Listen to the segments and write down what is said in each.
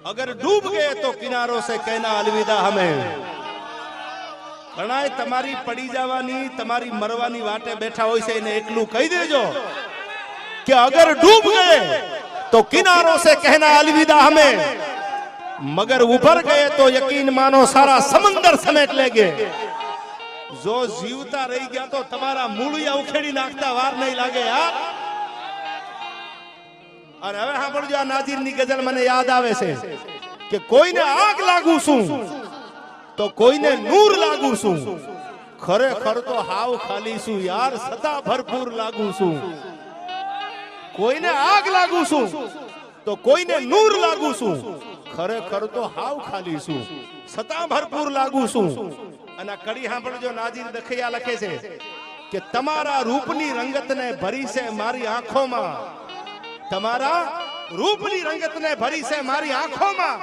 अगर डूब गए तो किनारों से कहना अलविदा हमें। ઘણાય તમારી પડી જવાની તમારી મરવાની વાટે બેઠા હોય છે એને એટલું કહી દેજો कि अगर डूब गए तो किनारों से कहना अलविदा हमें, मगर उभर गए तो यकीन मानो सारा समंदर समेट लेंगे। जो जीवता रही गया तो तुम्हारा मूળિયા ઉખેડી નાખતા વાર નહીં લાગે યાર। અને હવે સાંભળજો આ નાજીરની ગઝલ મને યાદ આવે છે કે કોઈને આગ લાગુ છું તો કોઈને નૂર લાગુ છું, ખરેખર તો હાવ ખાલી છું યાર, સદા ભરપૂર લાગુ છું। કોઈને આગ લાગુ છું તો કોઈને નૂર લાગુ છું, ખરેખર તો હાવ ખાલી છું, સદા ભરપૂર લાગુ છું। અને કડી સાંભળજો નાજીર દખૈયા લખે છે કે તમારા રૂપની રંગતને ભરી છે મારી આંખોમાં, તમારા રૂપની રંગતને ભરી છે મારી આંખોમાં,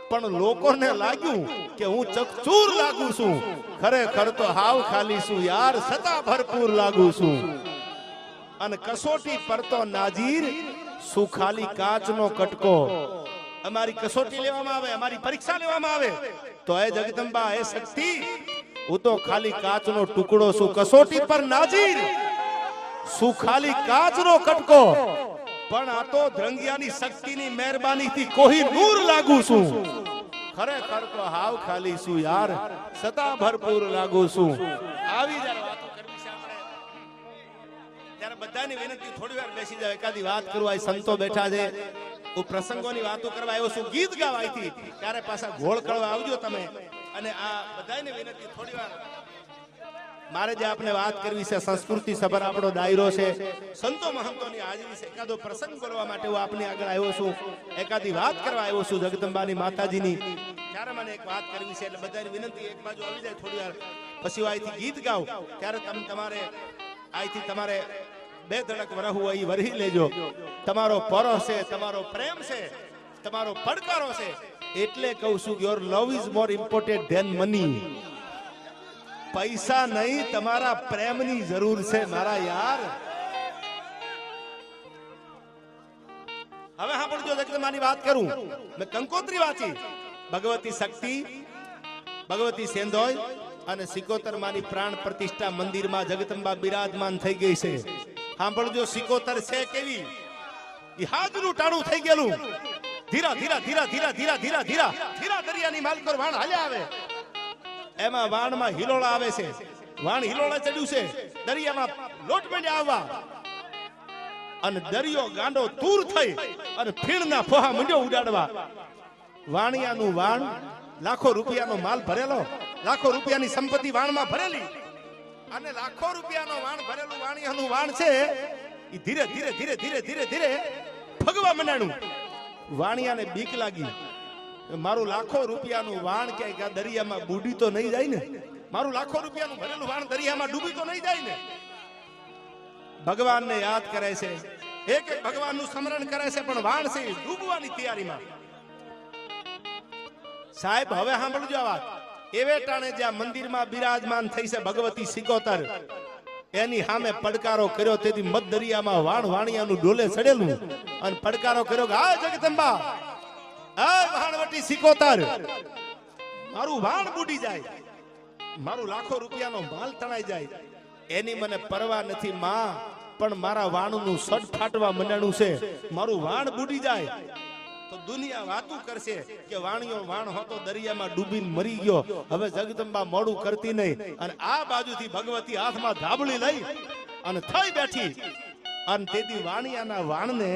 પણ લોકોને લાગ્યું કે હું ચકચૂર લાગુ છું, ખરેખર તો હાવ ખાલી છું યાર, સદા ભરપૂર લાગુ છું। અને કસોટી પર તો નાજીર શું ખાલી કાચનો કટકો, અમારી કસોટી લેવામાં આવે, અમારી પરીક્ષા લેવામાં આવે તો એ જગદંબા એ શક્તિ હું તો ખાલી કાચનો ટુકડો છું, કસોટી પર નાજીર શું ખાલી કાચનો કટકો, પણ આ તો ધ્રંગિયાની શક્તિની મહેરબાનીથી કોઈ નૂર લાગુ છું, ખરેખર તો હાવ ખાલી છું યાર, સદા ભરપૂર લાગુ છું। આવી જ્યારે વાતો કરવી છે આપણે, ત્યારે બધાની વિનંતી થોડી વાર બેસી જાવ, એકાદી વાત કરવા સંતો બેઠા છે, હું પ્રસંગોની વાતો કરવા આવ્યો છું, ગીત ગાવા આવી ત્યારે પાછા ઘોળ કરવા આવજો તમે। અને આ બધાની વિનંતી થોડી વાર મારે જે આપણે વાત કરવી છે, સંસ્કૃતિ સભર આપણો ડાયરો છે, સંતો મહંતોની હાજરી છે, એકાદો પ્રસંગ કરવા માટે હું આપની આગળ આવ્યો છું, એકાદી વાત કરવા આવ્યો છું જગદંબાની માતાજીની, ત્યારે મને એક વાત કરવી છે, એટલે બધાની વિનંતી એક બાજુ આવી જાય થોડી વાર, પછી અહીંથી ગીત ગાવ ત્યારે તમારે અહીંથી તમારે બે ધડક વરહું અહીં વરહી લેજો, તમારો પરોસ છે, તમારો પ્રેમ છે, તમારો પડકારો છે, એટલે કહું છું કે your love is more important than money, પૈસા નહીં તમારા પ્રેમની જરૂર છે મારા યાર। હવે સાંભળજો જગદંબાની વાત કરું, મેં કંકોત્રી વાંચી, ભગવતી શક્તિ, ભગવતી સેંધોય અને સિકોતર માની પ્રાણ પ્રતિષ્ઠા મંદિરમાં જગદંબા બિરાજમાન થઈ ગઈ છે। સાંભળજો સિકોતર છે કેવી, હાજનું ટાણું થઈ ગયેલું, ધીરા ધીરા ધીરા ધીરા ધીરા ધીરા ધીરા ધીરા દરિયાની માલકોર વાણ હાલ્યા આવે, એમાં વાણમાં હિલોળા આવે છે, વાણ હિલોળા ચડ્યું છે, દરિયામાં લોટ મંડ્યા આવવા, અને દરિયો ગાંડો તૂર થઈ અને ફીણના ફોહા મંડ્યો ઉડાડવા, વાણિયાનું વાણ લાખો રૂપિયાનો માલ ભરેલો, લાખો રૂપિયાની સંપત્તિ વાણમાં ભરેલી, અને લાખો રૂપિયાનો વાણ ભરેલું વાણિયાનું વાણ છે એ ધીરે ધીરે ધીરે ધીરે ધીરે ધીરે ભગવા મંડાણું। વાણિયાને બીક લાગી, મારું લાખો રૂપિયાનું વાણ ક્યાંય દરિયામાં બુડી તો નહીં જાય ને, મારું લાખો રૂપિયાનું ભરેલું વાણ દરિયામાં ડૂબી તો નહીં જાય ને। ભગવાનને યાદ કરે છે, એક એક ભગવાનનું સ્મરણ કરે છે, પણ વાણ છે ડૂબવાની તૈયારીમાં। સાહેબ હવે સાંભળજો આ વાત, એવે ટાણે જ્યાં મંદિરમાં બિરાજમાન થઈ છે ભગવતી સિકોતર, એની સામે પડકારો કર્યો, તેથી મધ દરિયામાં વાણ વાણિયાનું ડોલે ચડેલું, અને પડકારો કર્યો કે આ જગદંબા, આ વાણવટી સિકોતર, મારું વાણ બુડી જાય, મારું લાખો રૂપિયાનો માલ તણાઈ જાય, એની મને પરવા નથી માં, પણ મારા વાણનું સડ ફાટવા મંડાણું છે, મારું વાણ બુડી જાય તો દુનિયા વાતું કરશે કે વાણિયો વાણ હતો દરિયામાં ડૂબીને મરી ગયો, હવે જગદંબા મોડું કરતી નહીં। અને આ બાજુથી ભગવતી હાથમાં ધાબળી લઈ અને થઈ બેઠી, અને તેથી વાણિયાના વાણને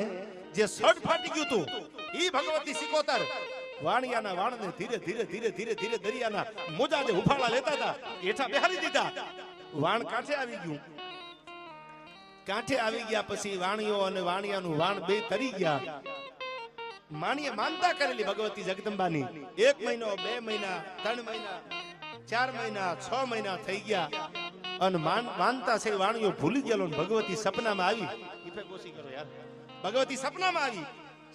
જે સડ ફાટી ગયું હતું, ઈ ભગવતી સિકોતર વાણિયાના વાણને ધીરે ધીરે ધીરે ધીરે ધીરે દરિયાના મોજા જે ઉફાળા લેતા હતા હેઠા બેહારી દીધા, વાણ કાંઠે આવી ગયું। કાંઠે આવી ગયા પછી વાણિયો અને વાણિયાનું વાણ બે તરી ગયા। માણીએ માનતા કરેલી ભગવતી જગદંબાની, 1 મહિનો 2 મહિના 3 મહિના 4 મહિના 6 મહિના થઈ ગયા, અને માનતા છે વાણિયો ભૂલી ગયેલો, ભગવતી સપનામાં આવી, ઇફે કોશી કરો યાર, ભગવતી સપનામાં આવી,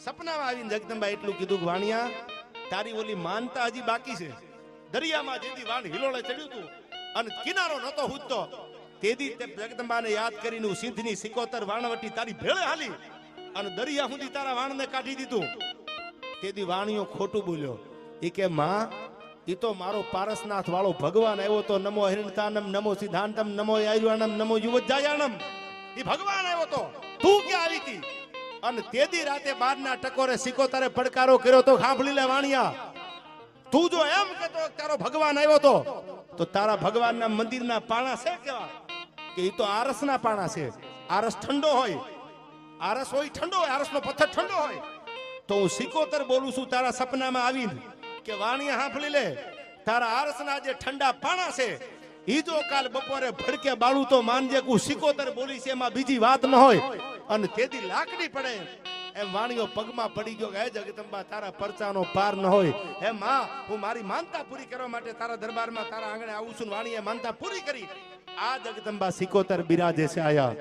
સપનામાં આવીને જગદંબા એટલું કીધું કે વાણિયા તારી ઓલી માનતા હજી બાકી છે, દરિયામાં જેથી વાણ હિલોળે ચડ્યું હતું અને કિનારો નતો હુજતો, તેથી તે જગદંબાને યાદ કરીને સિંધની સિકોતર વાણવટી તારી ભેળે હાલી અને દરિયા સુધી તારા વાણને કાઢી દીધું। તેદી વાણિયો ખોટું બોલ્યો. એ કે માં, એ તો મારો પારસનાથ વાળો ભગવાન આવ્યો તો. નમો હિરણતાનમ, નમો સિદ્ધાંતમ, નમો આયુર્વાણમ, નમો યુવજાયાણમ. એ ભગવાન આવ્યો તો, તું ક્યાં આવી હતી? અને તેદી રાતે 12 ટકોરે સિકોતરે પડકારો કર્યો તો. સાંભળી લે વાણિયા, તું જો એમ કહેતો તારો ભગવાન આવ્યો તો તારા ભગવાનના મંદિરના પાણા છે કેવા? કે એ તો આરસના પાણા છે. આરસ ઠંડો હોય, આરસ હોય ઠંડો હોય, આરસનો પથ્થર ઠંડો હોય. તો હું સિકોતર બોલું છું તારા સપનામાં આવીને કે વાણિયા સાંભળી લે, તારા આરસના જે ઠંડા પાણા છે ઈ જો કાલ બપોરે ભડકે બાળું તો માનજે હું સિકોતર બોલી છે, એમાં બીજી વાત ન હોય. અને તેદી લાકડી પડે એમ વાણિયો પગમાં પડી ગયો કે હે જગદંબા, તારા પરચાનો પાર ન હોય. હે માં, હું મારી માનતા પૂરી કરવા માટે તારા દરબારમાં તારા આંગણે આવું છું. વાણીએ માનતા પૂરી કરી. આ જગદંબા સિકોતર બિરાજે છે આયા.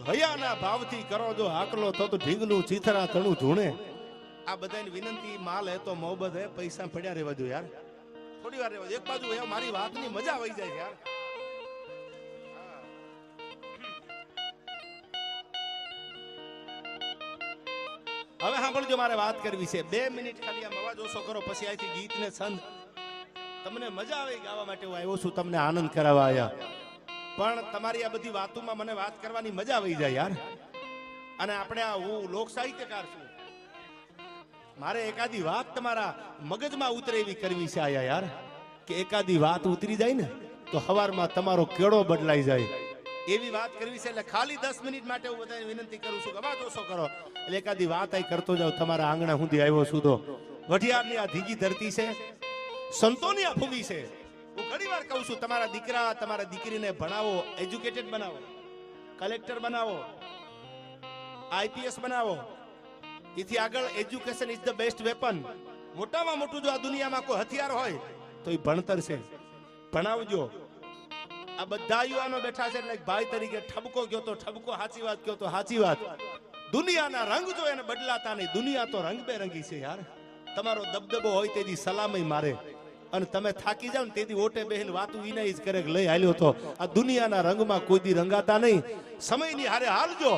હયાના ભાવથી કરો જો આકલો તો ઢીંગલું ચીથરા તણું ધૂણે. આ બધાની વિનંતી, માલ હે તો મોહબત હે, પૈસા પડ્યા રહેવા દો યાર, થોડી વાર રહેવા દો. એક બાજુ હે મારી વાતની મજા આવી જાય યાર. હવે સાંભળજો, મારે વાત કરવી છે. 2 મિનિટ ખાલી આમ અવાજ ઓછો કરો, પછી અહીંથી ગીત ને છંદ તમને મજા આવે ગાવા માટે હું આવ્યો છું, તમને આનંદ કરાવવા આવ્યા. પણ તમારી આ બધી વાતોમાં મને વાત કરવાની મજા આવી જાય યાર. અને આપણે હું લોક સાહિત્યકાર છું, મારે એકાદી વાત તમારા મગજમાં ઉતરે એવી કરવી છે આયા યાર. કે એકાદી વાત ઉતરી જાય ને તો સવારમાં તમારો કેળો બદલાઈ જાય એવી વાત કરવી છે. એટલે ખાલી 10 મિનિટ માટે હું બધાને વિનંતી કરું છું, અવાજ ઓછો કરો. એટલે એકાદી વાત આઈ કરતો જાવ. તમારા આંગણા સુધી આવ્યો છું તો વઢિયારની આ ધીજી ધરતી છે, સંતોની આ ભૂમિ છે. હું ઘણી વાર કહું છું, તમારા દીકરા તમારા દીકરીને ભણાવો, એજ્યુકેટેડ બનાવો, કલેક્ટર બનાવો, આઈપીએસ બનાવો. એથી આગળ education is the best weapon. મોટામાં મોટું જો આ દુનિયામાં કોઈ હથિયાર હોય તો એ ભણતર છે. ભણાવજો. આ બધા યુવાનો બેઠા છે એટલે ભાઈ તરીકે ઠબકો ગયો તો ઠબકો, સાચી વાત કહો તો સાચી વાત. દુનિયાના રંગ જો એને બદલાતા નહીં. દુનિયા તો રંગબેરંગી છે યાર. તમારો દબદબો હોય તેથી સલામય મારે, અને તમે થાકી જાવ ને તેથી ઓટે બેહીન વાતું ઈને જ કરે લઈ હાલ્યો તો. આ દુનિયાના રંગમાં કોઈ દી રંગાતા નહીં. સમયની હારે હાલજો.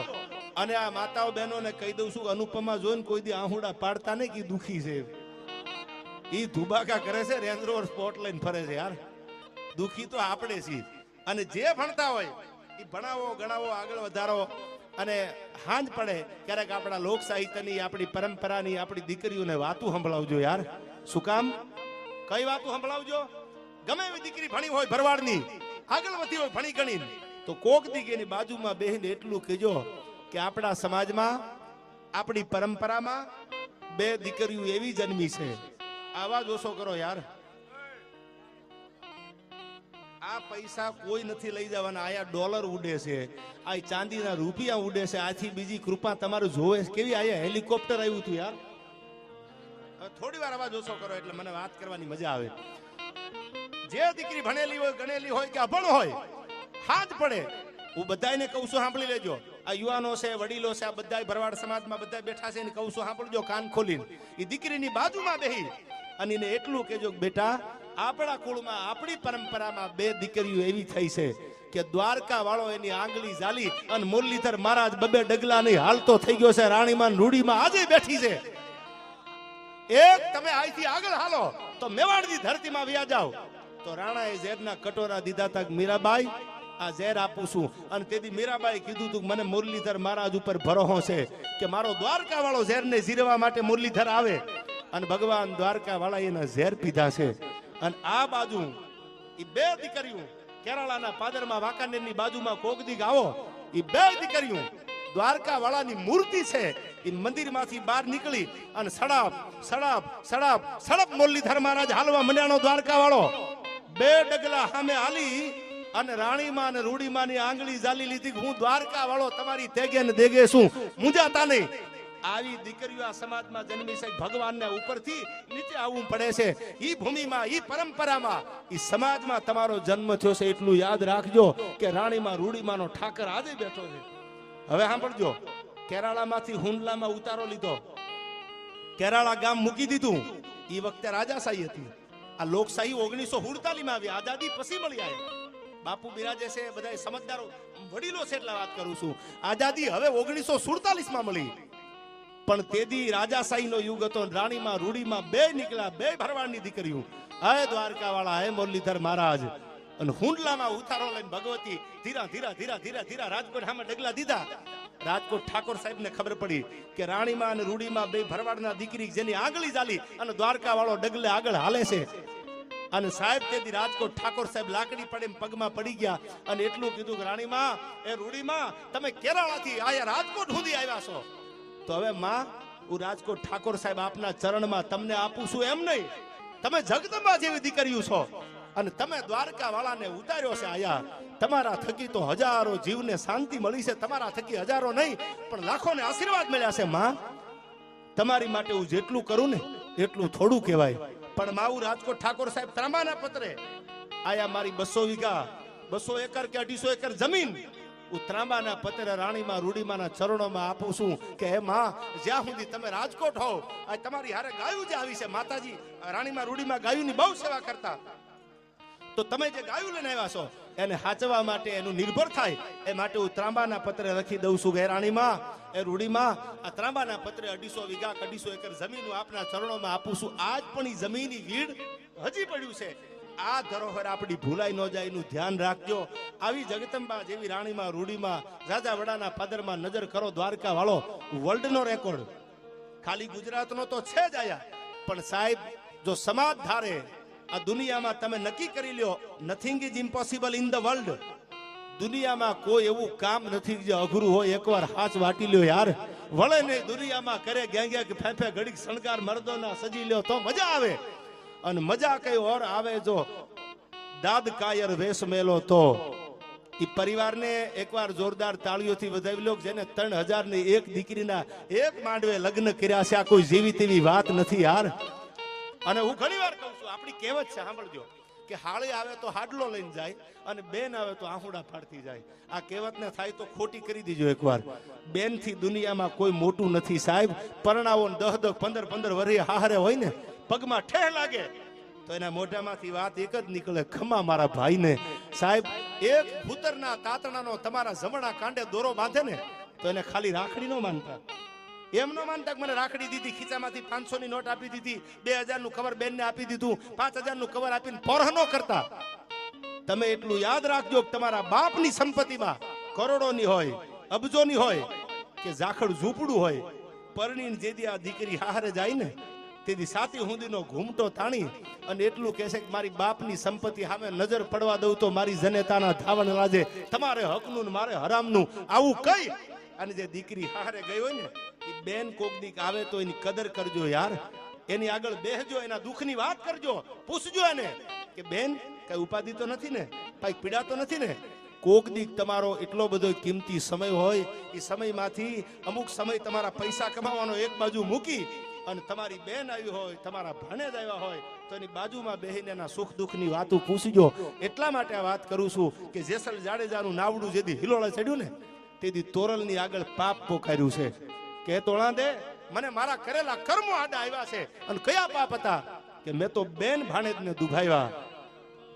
અને આ માતાઓ બહેનોને કહી દઉં છું, અનુપમા જોઈને કોઈ દી આહુડા પાડતા નહીં કે દુખી છે. ઈ ધુબાકા કરે છે, રેન્જ રોવર સ્પોટ લઈને ફરે છે યાર. દુખી તો આપણે છીએ. અને જે ભણતા હોય એ ભણાવો, ગણાવો, આગળ વધારો. અને હાંજ પડે ક્યારેક આપણા લોક સાહિત્યની, આપણી પરંપરાની, આપણી દીકરીઓને વાતું સંભળાવજો યાર. શું કામ? કઈ વાતું સંભળાવજો? ગમે એવી દીકરી ભણી હોય ભરવાડની, આગળ વધી હોય ભણી ગણી, તો કોક દીકરીની બાજુમાં બેહીને એટલું કહેજો કે આપણા સમાજમાં, આપણી પરંપરામાં 2 દીકરીઓ એવી જન્મી છે. આવાજ ઓછો કરો યાર. આ પૈસા કોઈ નથી લઈ જવાના. આયા ડોલર ઉડે છે, આ ચાંદીના રૂપિયા ઉડે છે. આથી બીજી કૃપા તમારું જોવે કેવી? આયા હેલિકોપ્ટર આવ્યું હતું યાર. થોડી વાર અવાજ ઓછો કરો એટલે મને વાત કરવાની મજા આવે. જે દીકરી ભણેલી હોય, ગણેલી હોય કે અભણ હોય, હાથ પડે. હું બધાને કહું છું, સાંભળી લેજો. આ યુવાનો છે, વડીલો છે, આ બધા ભરવાડ સમાજમાં બધા બેઠા છે, એને કહું છું સાંભળજો કાન ખોલીને. એ દીકરીની બાજુમાં બેહી અને એને એટલું કહેજો કે બેટા, આપણા કુળમાં, આપણી પરંપરામાં 2 દીકરીઓ એવી થઈ છે કે દ્વારકા વાળો એની આંગળી ઝાલી અને મુરલીધર મહારાજ 2 ડગલા નહીં હાલતો થઈ ગયો છે. રાણીમાં રૂડીમાં આજે બેઠી છે. એક તમે અહીંથી આગળ હાલો તો મેવાડની ધરતીમાં વ્યા જાવ તો રાણાએ ઝેરના કટોરા દીધા તા. મીરાબાઈ, આ ઝેર આપું છું. અને તેથી મીરાબાઈ કીધું તું મને મુરલીધર મહારાજ ઉપર ભરોસો છે કે મારો દ્વારકા વાળો ઝેરને જીરવા માટે મુરલીધર આવે. અને ભગવાન દ્વારકા વાળા એના ઝેર પીધા છે. અને આ બાજુ એ 2 દીકરીઓ કેરળાના પાદરમાં વાંકાનેરની બાજુમાં કોકદીક આવો, એ 2 દીકરીઓ દ્વારકા વાળાની મૂર્તિ છે. એ મંદિરમાંથી બહાર નીકળી અને સડપ સડપ સડપ સડપ મુરલીધર મહારાજ હાલવા મંડ્યાનો દ્વારકા વાળો. 2 ડગલા સામે હાલી અને રાણીમાં અને રૂડીમાંની આંગળી ઝાલી લીધી. હું દ્વારકા વાળો તમારી તેગે ને દેગે છું, મુંજાતા નહીં. આવી દીકરીઓ આ સમાજમાં જન્મી છે. ભગવાનને ઉપરથી નીચે આવવું પડે છે. ઈ ભૂમિમાં, ઈ પરંપરામાં, ઈ સમાજમાં તમારો જન્મ થયો છે. એટલું યાદ રાખજો કે રાણીમાં રૂડીમાંનો ઠાકર આજે બેઠો છે. હવે સાંભળજો, કેરાળામાંથી હુંડલામાં ઉતારો લીધો, કેરાળા ગામ મૂકી દીધું. એ વખતે રાજાશાહી હતી. આ લોકશાહી 1947 માં આવી, આઝાદી પછી મળી આવે. બાપુ બિરાજે છે, બધા સમજદારો વડીલો છે એટલે વાત કરું છું. આઝાદી હવે 1947 માં મળી. પણ તેદી રાજાશાહીનો યુગ હતો. રાણીમાં રૂડીમાં બે નીકળ્યા, બે ભરવાડની દીકરીઓ. હે દ્વારકા વાળા, હે મુરલીધર મહારાજ. અને હુંડલામાં ઉતારો લઈને ભગવતી ધીરા ધીરા ધીરા ધીરા ધીરા રાજકોટ સામે ડગલા દીધા. રાજકોટ ઠાકોર સાહેબ ને ખબર પડી કે રાણીમાં અને રૂડીમાં બે ભરવાડના દીકરી જેની આગળી ચાલી અને દ્વારકા વાળો ડગલે આગળ હાલે છે. અને સાહેબ તેથી રાજકોટ ઠાકોર સાહેબ લાકડી પડે પગમાં પડી ગયા અને એટલું કીધું કે રાણીમાં, એ રૂડીમાં, તમે કેરાળાથી આયા રાજકોટ સુધી આવ્યા છો, તો હવે માં હું રાજકોટ ઠાકોર સાહેબ આપના ચરણમાં તમને આપું છું એમ નહીં. તમે જગદંબા જેવી દીકરીઓ છો અને તમે દ્વારકા વાળાને ઉતાર્યો છે આયા. તમારા થકી તો હજારો જીવને શાંતિ મળી છે. તમારા થકી હજારો નહીં પણ લાખોને આશીર્વાદ મળ્યા છે. માં તમારી માટે હું જેટલું કરું ને એટલું થોડું કહેવાય. પણ માવું રાજકોટ ઠાકોર સાહેબ ત્રાંબાના પત્રે આયા મારી 200 વીઘા 200 એકર કે 250 એકર જમીન હું ત્રાંબાના પત્રે રાણીમાં રૂડીમાના ચરણોમાં આપું છું કે હે માં, જ્યાં સુધી તમે રાજકોટ હોવ, આ તમારી હારે ગાયું જે આવી છે, માતાજી રાણીમાં રૂડીમાં ગાયુંની બહુ સેવા કરતા, તો તમે જે ગાયું લઈને આવ્યા છો એને હાચવા માટે એનું નિર્ભર થાય એ માટે હું ત્રાંબાના પત્રે લખી દઉં છું કે રાણીમાં, એ રૂડીમાં, આ ત્રાંબાના પત્રે 250 વીઘા 250 એકર જમીન આપના ચરણોમાં આપું છું. આજ પણ એ જમીનની વીડ હજી પડ્યું છે. આ ધરોહર આપણી ભૂલાઈ ન જાય એનું ધ્યાન રાખજો. આવી જગદંબા જેવી રાણીમાં રૂડીમાં રાજા વડાના પાદરમાં નજર કરો. દ્વારકા વાળો વર્લ્ડનો રેકોર્ડ ખાલી ગુજરાતનો તો છે જ આયા, પણ સાહેબ જો સમાજ ધારે આ દુનિયામાં તમે નક્કી કરી લ્યો, nothing is impossible in the world. દુનિયામાં કોઈ એવું કામ નથી જે અઘરું હોય. એકવાર હાથ વાટી લ્યો યાર, વળે નહીં દુનિયામાં કરે ગેંગે ફેફે ઘડીક શણગાર મર્દોના સજી લ્યો તો મજા આવે. અને મજા કઈ ઓર આવે જો દાદ કાયર વેશ મેલો તો. એ પરિવારને એકવાર જોરદાર તાળીઓથી વધાવી લો જેને 3000 ની એક દીકરીના એક માંડવે લગ્ન કર્યા છે. આ કોઈ જેવી તેવી વાત નથી યાર. અને હું ઘણી વાર કહું છું, આપણી કહેવત છે, સાંભળજો, કે હાળી આવે તો હાડલો લઈને જાય અને બેન આવે તો આહુડા ફાડતી જાય. આ કહેવતને થાય તો ખોટી કરી દીજો એકવાર. બેન થી દુનિયામાં કોઈ મોટું નથી સાહેબ. પરણાવો 10 15 વર્ષે હારે હોય ને, પગમાં ઠેહ લાગે તો એના મોઢામાંથી વાત એક જ નીકળે, ખમા મારા ભાઈને. સાહેબ એક ભૂતરના તાતણાનો તમારા જમણા કાંડે દોરો બાંધે ને તો એને ખાલી રાખડી નો માનતા. એમ નો માનતા કે મને રાખડી દીધી, ખીચામાંથી 500 ની નોટ આપી દીધી, 2000 નું કવર બેનને આપી દીધું, 5000 નું કવર આપીને પરહ ન કરતા. તમે એટલું યાદ રાખજો કે તમારા બાપની સંપત્તિમાં કરોડોની હોય, અબજોની હોય કે ઝાખડ ઝૂંપડું હોય, પરણીને જેદી આ દીકરી હારે જાય ને તેથી સાતી હુંદીનો ઘૂમટો તાણી અને એટલું કહેશે કે મારી બાપની સંપત્તિ સામે નજર પડવા દઉં તો મારી જનેતાના ધાવણ લાજે, તમારે હકનું ને મારે હરામનું, આવું કઈ અને જે દીકરી હારે ગઈ હોય ને એ બેન કોક દીક આવે તો એની કદર કરજો યાર. એની આગળ બેહજો, એના દુઃખની વાત કરજો, પૂછજો એને કે બેન કઈ ઉપાધિ તો નથી ને, કઈ પીડા તો નથી ને. કોક દીક તમારો એટલો બધો કિંમતી સમય હોય, એ સમયમાંથી અમુક સમય તમારા પૈસા કમાવાનો એક બાજુ મૂકી અને તમારી બેન આવી હોય, તમારા ભાણેજ આવ્યા હોય તો એની બાજુમાં બેહીને એના સુખ દુઃખની વાતો પૂછજો. એટલા માટે આ વાત કરું છું કે જેસલ જાડેજાનું નાવડું જેથી હિલોળે ચડ્યું ને તેથી તોરલની આગળ પાપ પોકાર્યું છે કે તોળા દે મને મારા કરેલા કર્મો આડા આવ્યા છે. અને કયા પાપ હતા કે મેં તો બેન ભાણેજને દુભાવ્યા.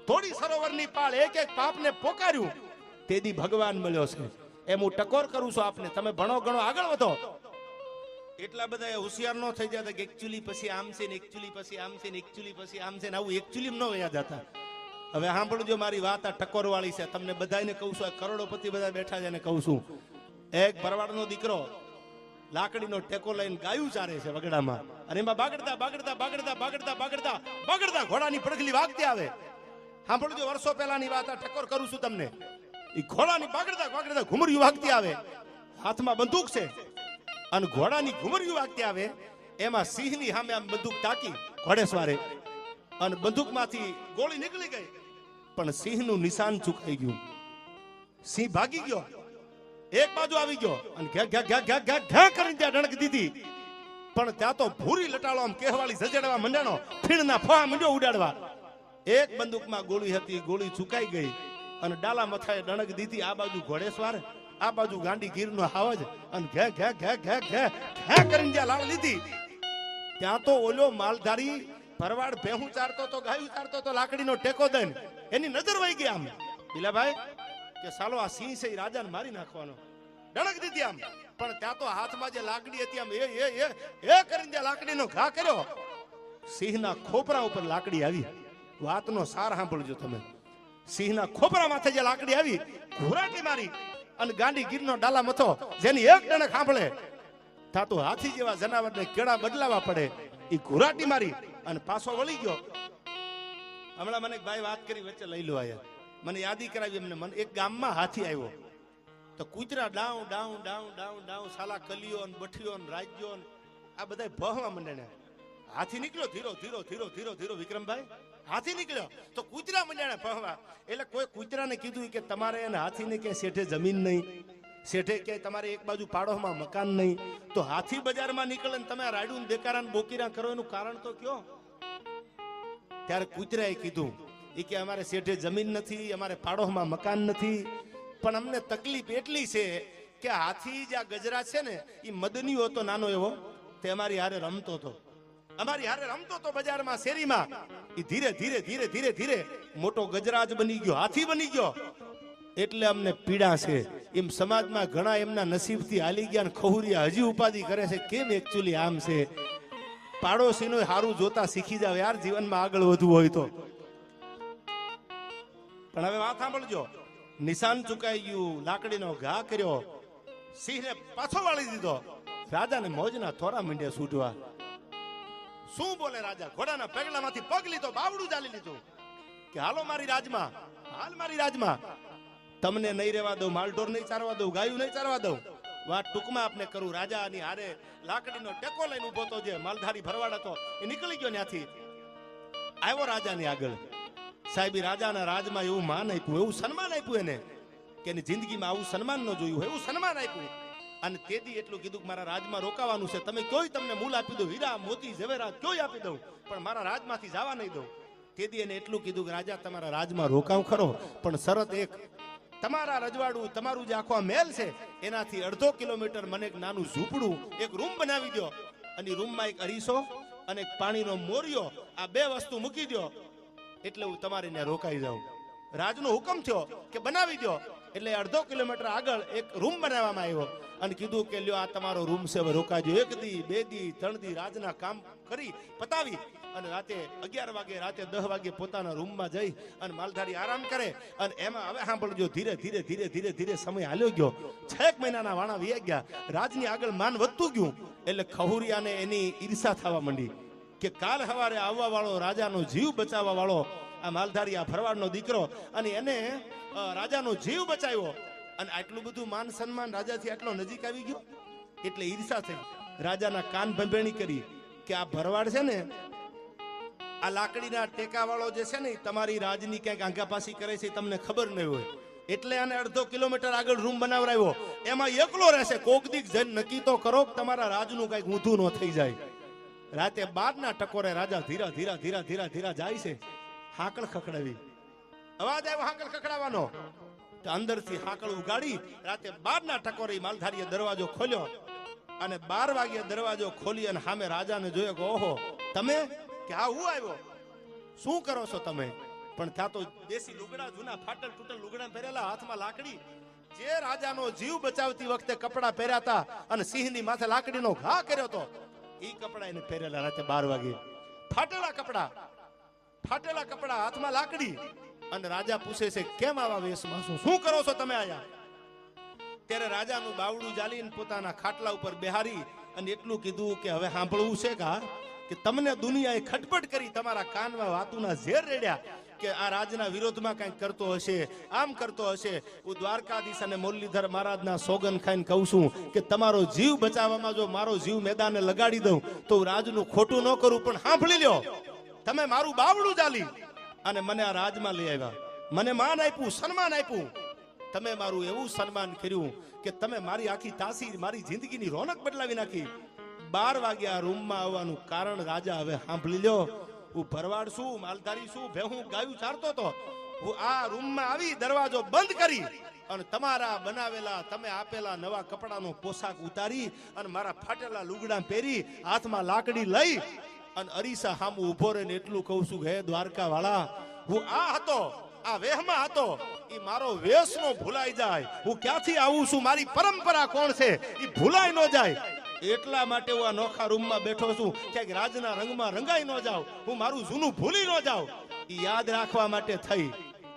થોડી સરોવરની પાળ એક એક પાપને પોકાર્યું તેથી ભગવાન મળ્યો છે. એમ હું ટકોર કરું છું આપને, તમે ભણો ગણો આગળ વધો. એટલા બધા હોશિયાર ન થઈ જતા કે એકચ્યુઅલી પછી આમ છે ને એકચ્યુઅલી પછી આમ છે ને એકચ્યુઅલી પછી આમ છે ને, આવું એકચ્યુઅલી ન વયા જતા. હવે સાંભળજો મારી વાત, આ ટકોર વાળી છે, તમને બધાને કહું છું, કરોડોપતિ બધા બેઠા છે એને કહું છું. એક ભરવાડનો દીકરો લાકડીનો ટેકો લઈને ગાયું ચારે છે વગડામાં અને એમાં બાગડતા બાગડતા બાગડતા બાગડતા બાગડતા બાગડતા ઘોડાની પડખલી વાગતી આવે. સાંભળજો, વર્ષો પહેલાની વાત, આ ટકોર કરું છું તમને. એ ઘોડાની બાગડતા બાગડતા ઘુમરિયું વાગતી આવે, હાથમાં બંદૂક છે અને ઘોડાની ઘુમરિયું વાગતી આવે. એમાં સિંહની સામે આમ બંદૂક તાકી ઘોડેસવારે અને બંદૂકમાંથી ગોળી નીકળી ગઈ પણ સિંહનું નિશાન ચૂકાઈ ગયું. સિંહ ભાગી ગયો, એક બાજુ આવી ગયો અને ઘે ઘે ઘે ઘે ઘે ઘે કરીને ત્યાં ડણક દીધી. પણ ત્યાં તો ભૂરી લટાળો આમ કહેવાળી ઝજડવા મંડાણો, ફીણના ફોહા મંડ્યો ઉડાડવા. એક બંદૂકમાં ગોળી હતી, ગોળી ચૂકાઈ ગઈ અને ડાલા મથાએ ડણક દીધી. આ બાજુ ઘોડેસવાર, આ બાજુ ગાંડી ગીરનો હાવજ અને ઘે ઘે ઘે ઘે ઘે ઘે કરીને જ્યાં લાળ લીધી ત્યાં તો ઓલો માલધારી ભરવાડ ભેહું ચારતો તો, ગાયું ચારતો તો, લાકડીનો ટેકો દઈને એની નજર વહી ગઈ આમ. બીલાભાઈ કે સાલો આ સિંહ છે એ રાજાને મારી નાખવાનો. ડણક દીધી આમ, પણ ત્યાં તો હાથમાં જે લાકડી હતી આમ એ કરીને જે લાકડીનો ઘા કર્યો, સિંહના ખોપરા ઉપર લાકડી આવી. વાતનો સાર સાંભળજો તમે. સિંહના ખોપરા માથે જે લાકડી આવી, ઘોરાટી મારી અને ગાંડી ગીરનો ડાલા મથો, જેની એક ડણક સાંભળે તા તો હાથી જેવા જનાવરને કેળા બદલાવા પડે. એ ઘોરાટી મારી અને પાછો વળી ગયો. હમણાં મને એક ભાઈ વાત કરી, વચ્ચે લઈ લો આયા, મને યાદી કરાવી એમને. મને એક ગામમાં હાથી આવ્યો તો કૂતરા ડાઉ ડાઉ ડાઉ ડાઉ ડાઉ સાલા કલીઓ ને બઠીઓ ને રાજ્યો ને આ બધા ભહવા મંડે. હાથી નીકળ્યો ધીરો ધીરો ધીરો ધીરો ધીરો, વિક્રમભાઈ હાથી નીકળ્યો તો કૂતરા મંડ્યા ભહવા. એટલે કોઈ કૂતરાને કીધું કે તમારે એને હાથીને ક્યાંય શેઠે જમીન નહીં, શેઠે ક્યાંય તમારે એક બાજુ પાડોમાં મકાન નહીં, તો હાથી બજારમાં નીકળે ને તમે રાડું દેકારા ને બોકીરા કરો, એનું કારણ તો કયો? ત્યારે કૂતરાએ કીધું એ કે અમારે શેઠે જમીન નથી, અમારે પાડોમાં મકાન નથી, પણ અમને તકલીફ એટલી છે કે હાથી જે ગજરા છે ને એ મદનીઓ હતો નાનો એવો, તે અમારી હારે રમતો હતો, અમારી હારે રમતો હતો બજારમાં શેરીમાં. એ ધીરે ધીરે ધીરે ધીરે ધીરે મોટો ગજરાજ બની ગયો, હાથી બની ગયો. એટલે અમને પીડા છે. એમ સમાજમાં ઘણા એમના નસીબથી હાલી ગયા ને ખહુરિયા હજી ઉપાધિ કરે છે. કેમ એકચ્યુઅલી આમ છે, પાડોશીનું હારું જોતા શીખી જાવ યાર, જીવનમાં આગળ વધવું હોય તો. પણ હવે વાત સાંભળજો, નિશાન ચુકાઈ ગયું, લાકડીનો ઘા કર્યો, સિંહને પાછો વાળી દીધો. રાજાને મોજના થોરા મીંડ્યા છૂટવા. શું બોલે રાજા? ઘોડાના પગલામાંથી પગ લીધો, બાવડું ચાલી લીધું કે હાલો મારી રાજમાં, હાલ મારી રાજમાં. તમને નહીં રહેવા દઉં, માલઢોર નહીં ચારવા દઉં, ગાયું નહીં ચારવા દઉં. વાત ટૂંકમાં આપને કરું, રાજાની હારે લાકડીનો ટેકો લઈને ઉભો તો, જે માલધારી ભરવાડ હતો, એ નીકળી ગયો ત્યાંથી, આવ્યો રાજાની આગળ. સાહેબ રાજાના રાજમાં એવું માન આપ્યું, એવું સન્માન આપ્યું એને કે એની જિંદગીમાં આવું સન્માન ન જોયું, એવું સન્માન આપ્યું. અને તેથી એટલું કીધું કે મારા રાજમાં રોકાવાનું છે, તમે કયોય તમને મૂલ આપી દઉં, હીરા મોતી ઝવેરાત કયોય આપી દઉં, પણ મારા રાજમાંથી જવા નહીં દઉં. તેથી એને એટલું કીધું કે રાજા તમારા રાજમાં રોકાવ ખરો, પણ શરત એક, તમારા રજવાડું, તમારું જે આખો મહેલ છે એનાથી 1.5 કિલોમીટર મને એક નાનું ઝૂંપડું, એક રૂમ બનાવી દો, અને રૂમમાં એક અરીસો અને એક પાણીનો મોરિયો, આ 2 વસ્તુ મૂકી દો, એટલે હું તમારે ત્યાં રોકાઈ જાઉં. રાજનો હુકમ થયો કે બનાવી દો. એટલે 1.5 કિલોમીટર આગળ એક રૂમ બનાવવામાં આવ્યો અને કીધું કે લ્યો આ તમારો રૂમ છે, હવે રોકાજો. 1 દી 2 દી 3 દી રાજના કામ કરી પતાવી અને રાતે 11 વાગે, રાતે 10 વાગે પોતાના રૂમમાં જઈ અને માલધારી આરામ કરે. અને એમાં હવે સાંભળજો, ધીરે ધીરે ધીરે ધીરે ધીરે સમય હાલ્યો ગયો. 6 મહિનાના વાણા વી ગયા. રાજની આગળ માન વધતું ગયું. એટલે ખહુરિયાને એની ઈર્ષા થવા માંડી કે કાલ સવારે આવવા વાળો, રાજાનો જીવ બચાવવા વાળો આ માલધારી, આ ભરવાડનો દીકરો, અને એને રાજાનો જીવ બચાવ્યો. અને આટલું બધું માન સન્માન રાજાથી આટલો નજીક આવી ગયો. એટલે ઈર્ષા થઈ. રાજાના કાન ભંભેણી કરી કે આ ભરવાડ છે ને, આ લાકડીના ટેકા વાળો જે છે ને, તમારી રાજની ક્યાંક આંગાપાસી કરે છે, તમને ખબર નહીં હોય. એટલે આને 1.5 કિલોમીટર આગળ રૂમ બનાવરાવ્યો. એમાં એકલો રહેશે. કોક દીક જઈને નક્કી તો કરો કે તમારા રાજનું કઈક ઊંધું ન થઈ જાય. રાતે 12ના ટકોરે રાજા ધીરા ધીરા ધીરા ધીરા ધીરા જાય છે. હાકળ ખખડાવી, અવાજ આવ્યો હાકળ ખખડાવવાનો. અંદરથી હાકળ ઉગાડી રાતે 12ના ટકોરે માલધારીએ દરવાજો ખોલ્યો અને 12 વાગે દરવાજો ખોલી અને સામે રાજાને જોયો કે ઓહો તમે, કે હા હું આવ્યો, શું કરો છો તમે? પણ ત્યાં તો દેશી લુગડા, જૂના ફાટલ તૂટલ લુગડા પહેરેલા, હાથમાં લાકડી, જે રાજાનો જીવ બચાવતી વખતે કપડા પહેર્યા હતા અને સિંહની માથે લાકડીનો ઘા કર્યો હતો, એ કપડા એને પહેરેલા રાતે 12 વાગે. ફાટેલા કપડા, હાથમાં લાકડી. અને રાજા પૂછે છે કેમ આવા વેશમાં છો, શું કરો છો તમે આયા? ત્યારે રાજાનું બાવડું જાલીને પોતાના ખાટલા ઉપર બેહારી અને એટલું કીધું કે હવે સાંભળવું છે કે તમને દુનિયાએ ખટપટ કરી, તમારા કાનમાં વાતુના ઝેર રેડ્યા કે આ રાજના વિરોધમાં કંઈક કરતો હશે, આમ કરતો હશે. હું દ્વારકાધીશ અને મુરલીધર મહારાજના સોગન ખાઈને કહું છું કે તમારો જીવ બચાવવામાં જો મારો જીવ મેદાને લગાડી દઉં તો હું રાજનું ખોટું ન કરું. પણ સાંભળી લ્યો, તમે મારું બાવડું ચાલી અને મને આ રાજમાં લઈ આવ્યા, મને માન આપ્યું, સન્માન આપ્યું. તમે મારું એવું સન્માન કર્યું કે તમે મારી આખી તાસીર, મારી જિંદગીની રોનક બદલાવી નાખી. 12 વાગે આ રૂમમાં આવવાનું કારણ રાજા હવે સાંભળી લ્યો. હું ભરવાડ છું, માલધારી છું, ભેહું ગાયું ચારતો હતો. હું આ રૂમમાં આવી દરવાજો બંધ કરી અને તમારા બનાવેલા, તમે આપેલા નવા કપડાનો પોશાક ઉતારી અને મારા ફાટેલા લુગડા પહેરી, હાથમાં લાકડી લઈ અને અરીસા સામું ઉભો રહીને એટલું કહું છું કે હે દ્વારકા વાળા, હું આ હતો, આ વેહમાં હતો ઈ મારો વેશનો ભૂલાઈ જાય, હું ક્યાંથી આવું છું, મારી પરંપરા કોણ છે ઈ ભૂલાઈ ન જાય, એટલા માટે હું આ નોખા રૂમમાં બેઠો છું, ક્યાંક રાજના રંગમાં રંગાઈ ન જાઉં, હું મારું જૂનું ભૂલી ન જાઉં, ઈ યાદ રાખવા માટે થઈ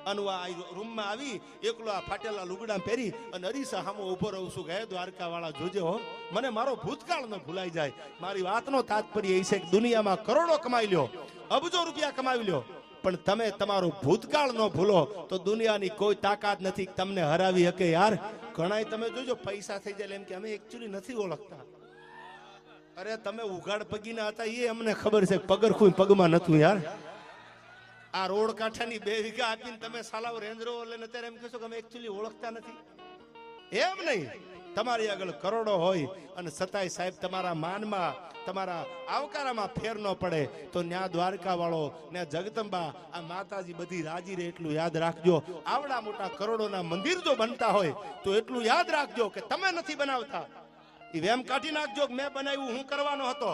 અને આ રૂમમાં આવી એકલો આ ફાટેલા લુગડા પહેરી અને અરીસા સામો ઉભો રહું છું કે દ્વારકા વાળા જોજે હો, મને મારો ભૂતકાળ ન ભૂલાઈ જાય. મારી વાતનો તાત્પર્ય એ છે કે દુનિયામાં કરોડો કમાઈ લ્યો, અબજો રૂપિયા કમાવી લ્યો, પણ તમે તમારો ભૂતકાળ ન ભૂલો તો દુનિયાની કોઈ તાકાત નથી તમને હરાવી શકે. યાર ઘણાય તમે જોજો પૈસા થઈ જાય એમ કે અમે એકચ્યુઅલી નથી ઓળખતા. અરે તમે ઉઘાડ પગીના હતા એ અમને ખબર છે, પગરખું પગમાં નતું. યાર આ રોડ કાંઠાની 2 વીઘા આપીને તમે સાલાવ રેન્જ રોવર લઈને અત્યારે એમ કહેશો કે અમે એકચ્યુઅલી ઓળખતા નથી. એમ નહીં, તમારી આગળ કરોડો હોય અને છતાંય સાહેબ તમારા માનમાં તમારા આવકારામાં ફેર ન પડે તો ન્યા દ્વારકા વાળો ન્યા જગદંબા આ માતાજી બધી રાજી રહે એટલું યાદ રાખજો. આવડા મોટા કરોડોના મંદિર જો બનતા હોય તો એટલું યાદ રાખજો કે તમે નથી બનાવતા, એ વેમ કાઢી નાખજો કે મેં બનાવ્યું હું કરવાનો હતો.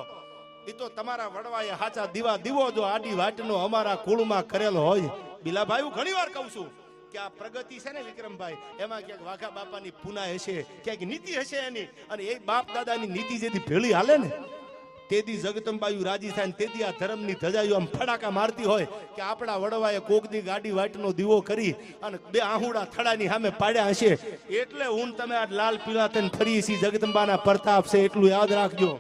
એ તો તમારા વડવાએ હાચા દીવો જો આડી વાટનો અમારા કુળમાં કરેલો હોય. બિલાભાઈ હું ઘણી વાર કહું છું કે આ પ્રગતિ છે ને વિક્રમભાઈ, એમાં ક્યાંક વાઘા બાપાની પુના હશે, ક્યાંક નીતિ હશે એની, અને એ બાપ દાદાની નીતિ જેથી ભેળી હાલે ને તેદી જગદંબાયુ રાજી થાય ને તેદી આ ધર્મની ધજાયું આમ ફડાકા મારતી હોય કે આપણા વડવાએ કોકની ગાડી વાટનો દીવો કરી અને 2 આહુડા થડાની સામે પાડ્યા હશે, એટલે હું તમે આ લાલ પીળા થઈને ફરી છીએ. જગદંબાના પ્રતાપ છે એટલું યાદ રાખજો.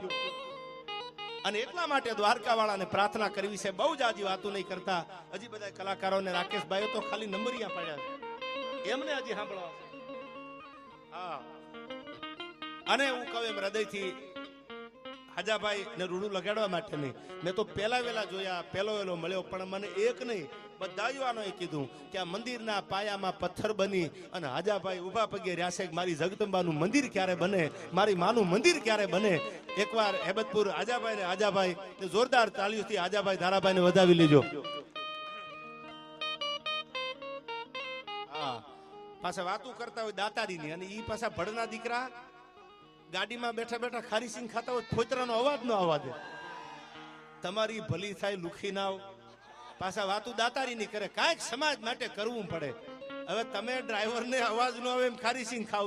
અને એટલા માટે દ્વારકા વાળાને પ્રાર્થના કરવી છે, બહુ જ આજી વાતો નહીં કરતા. હજી બધા કલાકારોને રાકેશભાઈ તો ખાલી નંબરિયા પાડ્યા છે, એમને હજી સાંભળવા. હા, અને હું કહું એમ હૃદયથી હાજાભાઈ ને રૂડું લગાડવા માટે નહીં, મેં તો પેલા વેલા જોયા, પેલો વેલો મળ્યો, પણ મને એક નહીં બધા યુવાનોએ કીધું કે આ મંદિરના પાયામાં પથ્થર બની અને હાજાભાઈ ઉભા પગે રહ્યા છે, મારી જગદંબાનું મંદિર ક્યારે બને, મારી માનું મંદિર ક્યારે બને. એકવાર હેબતપુર હાજાભાઈ ને જોરદાર તાળીઓથી હાજાભાઈ ધારાભાઈને વધાવી લેજો. હા, પાછા વાતું કરતા હોય દાતારીની, અને ઈ પાછા ભડના દીકરા ગાડીમાં બેઠા બેઠા ખારી સિંગ ખાતા હોય, ફોતરાનો અવાજ ન આવવા દે. તમારી ભલી થાય લુખી નાવ, પાછા વાતું દાતારી ની કરે, કાંઈક સમાજ માટે કરવું પડે. હવે તમે ડ્રાઈવરને અવાજ ન આવે એમ ખારી સિંગ ખાવ